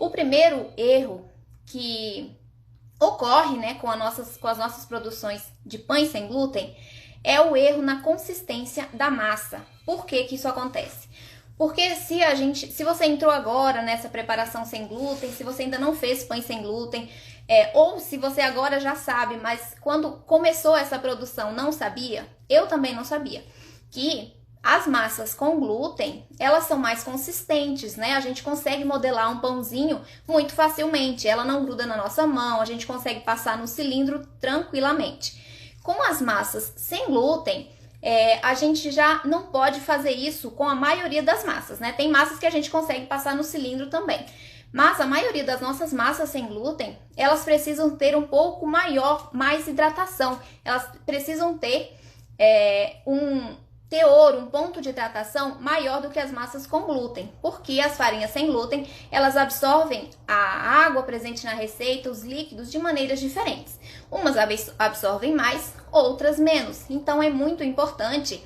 O primeiro erro que ocorre, né, com as nossas produções de pães sem glúten é o erro na consistência da massa. Por que que isso acontece? Porque se você entrou agora nessa preparação sem glúten, se você ainda não fez pães sem glúten, ou se você agora já sabe, mas quando começou essa produção não sabia, eu também não sabia, que as massas com glúten, elas são mais consistentes, né? A gente consegue modelar um pãozinho muito facilmente, ela não gruda na nossa mão, a gente consegue passar no cilindro tranquilamente. Com as massas sem glúten, a gente já não pode fazer isso com a maioria das massas, né? Tem massas que a gente consegue passar no cilindro também. Mas a maioria das nossas massas sem glúten, elas precisam ter um pouco mais hidratação. Elas precisam ter um ponto de hidratação maior do que as massas com glúten, porque as farinhas sem glúten, elas absorvem a água presente na receita, os líquidos, de maneiras diferentes. Umas absorvem mais, outras menos. Então, é muito importante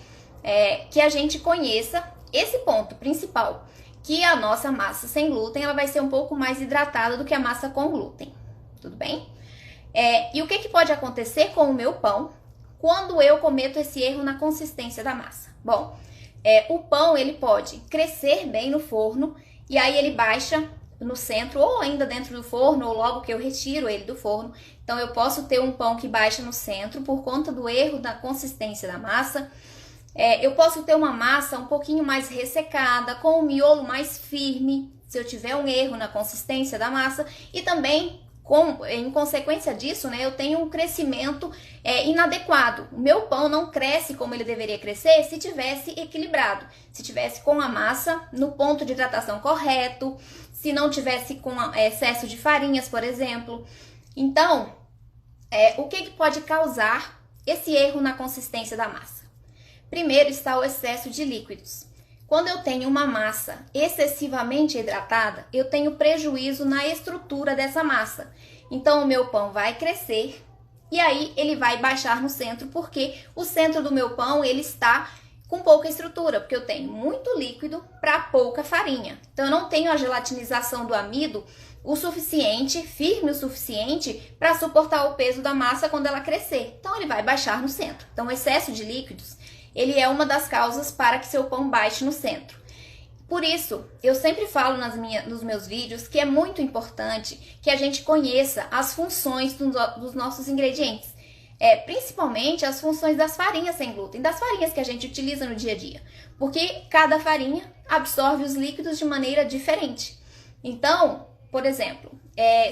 que a gente conheça esse ponto principal, que a nossa massa sem glúten, ela vai ser um pouco mais hidratada do que a massa com glúten. Tudo bem? E o que pode acontecer com o meu pão quando eu cometo esse erro na consistência da massa? Bom, o pão, ele pode crescer bem no forno e aí ele baixa no centro ou ainda dentro do forno ou logo que eu retiro ele do forno. Então, eu posso ter um pão que baixa no centro por conta do erro da consistência da massa. Eu posso ter uma massa um pouquinho mais ressecada, com o miolo mais firme, se eu tiver um erro na consistência da massa. E também, em consequência disso, né, eu tenho um crescimento inadequado. O meu pão não cresce como ele deveria crescer se tivesse equilibrado, se tivesse com a massa no ponto de hidratação correto, se não tivesse com excesso de farinhas, por exemplo. Então, o que pode causar esse erro na consistência da massa? Primeiro está o excesso de líquidos. Quando eu tenho uma massa excessivamente hidratada, eu tenho prejuízo na estrutura dessa massa. Então, o meu pão vai crescer e aí ele vai baixar no centro, porque o centro do meu pão, ele está com pouca estrutura, porque eu tenho muito líquido para pouca farinha. Então, eu não tenho a gelatinização do amido o suficiente, firme o suficiente para suportar o peso da massa quando ela crescer. Então, ele vai baixar no centro. Então, o excesso de líquidos, ele é uma das causas para que seu pão baixe no centro. Por isso, eu sempre falo nos meus vídeos que é muito importante que a gente conheça as funções dos nossos ingredientes. Principalmente as funções das farinhas sem glúten, das farinhas que a gente utiliza no dia a dia. Porque cada farinha absorve os líquidos de maneira diferente. Então, por exemplo,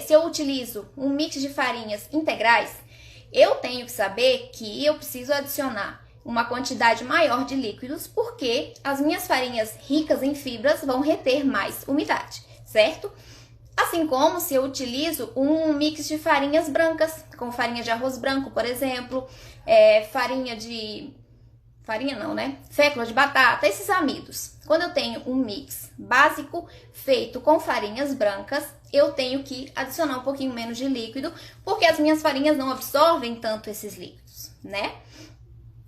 se eu utilizo um mix de farinhas integrais, eu tenho que saber que eu preciso adicionar uma quantidade maior de líquidos, porque as minhas farinhas ricas em fibras vão reter mais umidade, certo? Assim como se eu utilizo um mix de farinhas brancas, com farinha de arroz branco, por exemplo, fécula de batata, esses amidos. Quando eu tenho um mix básico feito com farinhas brancas, eu tenho que adicionar um pouquinho menos de líquido, porque as minhas farinhas não absorvem tanto esses líquidos, né?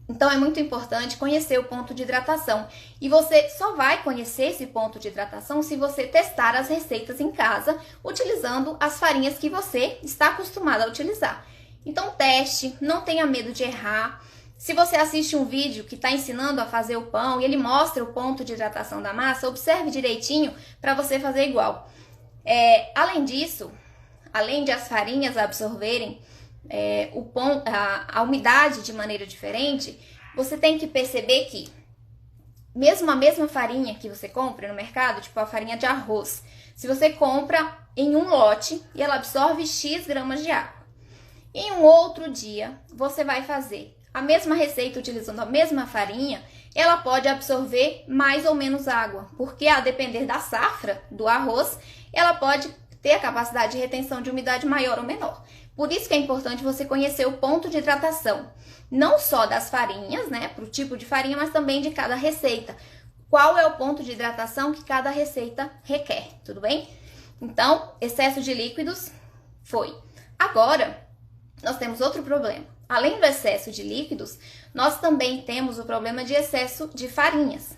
Então, é muito importante conhecer o ponto de hidratação. E você só vai conhecer esse ponto de hidratação se você testar as receitas em casa, utilizando as farinhas que você está acostumado a utilizar. Então, teste, não tenha medo de errar. Se você assiste um vídeo que está ensinando a fazer o pão e ele mostra o ponto de hidratação da massa, observe direitinho para você fazer igual. Além disso, além de as farinhas absorverem a umidade de maneira diferente, você tem que perceber que mesmo a mesma farinha que você compra no mercado, tipo a farinha de arroz, se você compra em um lote e ela absorve X gramas de água, em um outro dia você vai fazer a mesma receita utilizando a mesma farinha, ela pode absorver mais ou menos água, porque a depender da safra do arroz, ela pode ter a capacidade de retenção de umidade maior ou menor. Por isso que é importante você conhecer o ponto de hidratação, não só das farinhas, né, para o tipo de farinha, mas também de cada receita. Qual é o ponto de hidratação que cada receita requer, tudo bem? Então, excesso de líquidos foi. Agora, nós temos outro problema. Além do excesso de líquidos, nós também temos o problema de excesso de farinhas.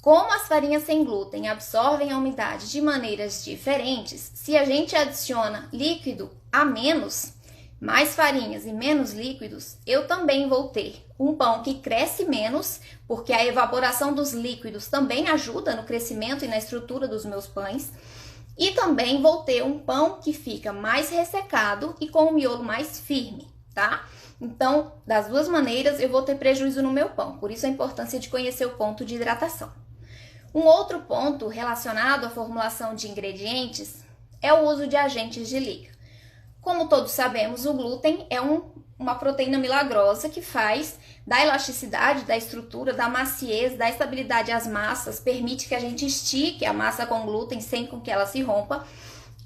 Como as farinhas sem glúten absorvem a umidade de maneiras diferentes, se a gente adiciona líquido a menos, mais farinhas e menos líquidos, eu também vou ter um pão que cresce menos, porque a evaporação dos líquidos também ajuda no crescimento e na estrutura dos meus pães. E também vou ter um pão que fica mais ressecado e com o miolo mais firme, tá? Então, das duas maneiras, eu vou ter prejuízo no meu pão. Por isso a importância de conhecer o ponto de hidratação. Um outro ponto relacionado à formulação de ingredientes é o uso de agentes de liga. Como todos sabemos, o glúten é uma proteína milagrosa que faz da elasticidade, da estrutura, da maciez, da estabilidade às massas, permite que a gente estique a massa com glúten sem que ela se rompa.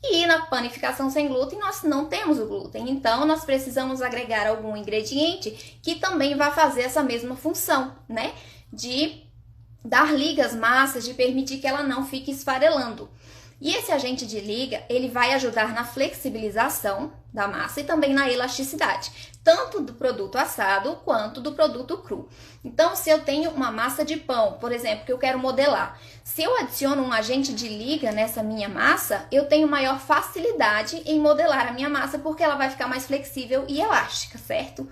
E na panificação sem glúten, nós não temos o glúten, então nós precisamos agregar algum ingrediente que também vai fazer essa mesma função, né? De dar liga às massas, de permitir que ela não fique esfarelando. E esse agente de liga, ele vai ajudar na flexibilização da massa e também na elasticidade, tanto do produto assado quanto do produto cru. Então, se eu tenho uma massa de pão, por exemplo, que eu quero modelar, se eu adiciono um agente de liga nessa minha massa, eu tenho maior facilidade em modelar a minha massa, porque ela vai ficar mais flexível e elástica, certo?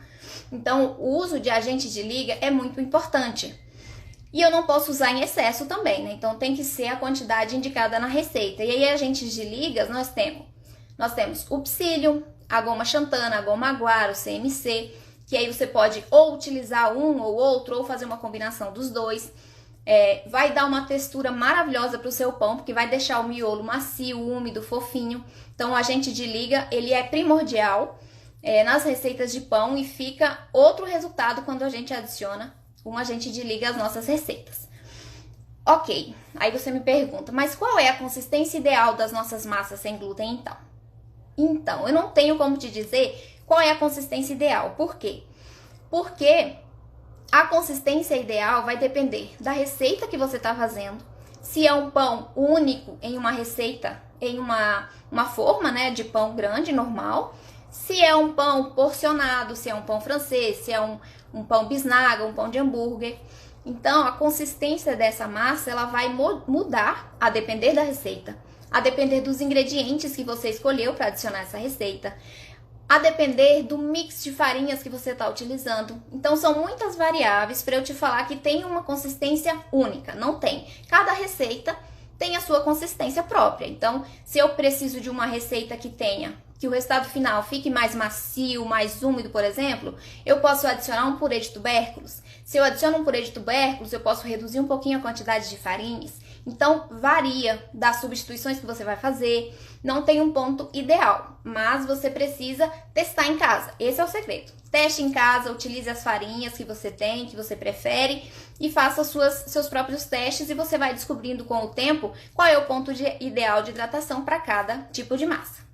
Então, o uso de agente de liga é muito importante. E eu não posso usar em excesso também, né? Então tem que ser a quantidade indicada na receita. E aí, agentes de ligas, nós temos o psyllium, a goma xantana, a goma aguar, o CMC, que aí você pode ou utilizar um ou outro, ou fazer uma combinação dos dois. Vai dar uma textura maravilhosa para o seu pão, porque vai deixar o miolo macio, úmido, fofinho. Então o agente de liga, ele é primordial nas receitas de pão e fica outro resultado quando a gente adiciona um agente de liga às nossas receitas. Ok, aí você me pergunta, mas qual é a consistência ideal das nossas massas sem glúten então? Então, eu não tenho como te dizer qual é a consistência ideal. Por quê? Porque a consistência ideal vai depender da receita que você está fazendo, se é um pão único em uma receita, em uma forma, né, de pão grande, normal, se é um pão porcionado, se é um pão francês, se é um pão bisnaga, um pão de hambúrguer. Então, a consistência dessa massa, ela vai mudar a depender da receita, a depender dos ingredientes que você escolheu para adicionar essa receita, a depender do mix de farinhas que você está utilizando. Então, são muitas variáveis para eu te falar que tem uma consistência única. Não tem. Cada receita tem a sua consistência própria. Então, se eu preciso de uma receita que o resultado final fique mais macio, mais úmido, por exemplo, eu posso adicionar um purê de tubérculos. Se eu adiciono um purê de tubérculos, eu posso reduzir um pouquinho a quantidade de farinhas. Então, varia das substituições que você vai fazer. Não tem um ponto ideal, mas você precisa testar em casa. Esse é o segredo. Teste em casa, utilize as farinhas que você tem, que você prefere e faça seus próprios testes e você vai descobrindo com o tempo qual é o ponto ideal de hidratação para cada tipo de massa.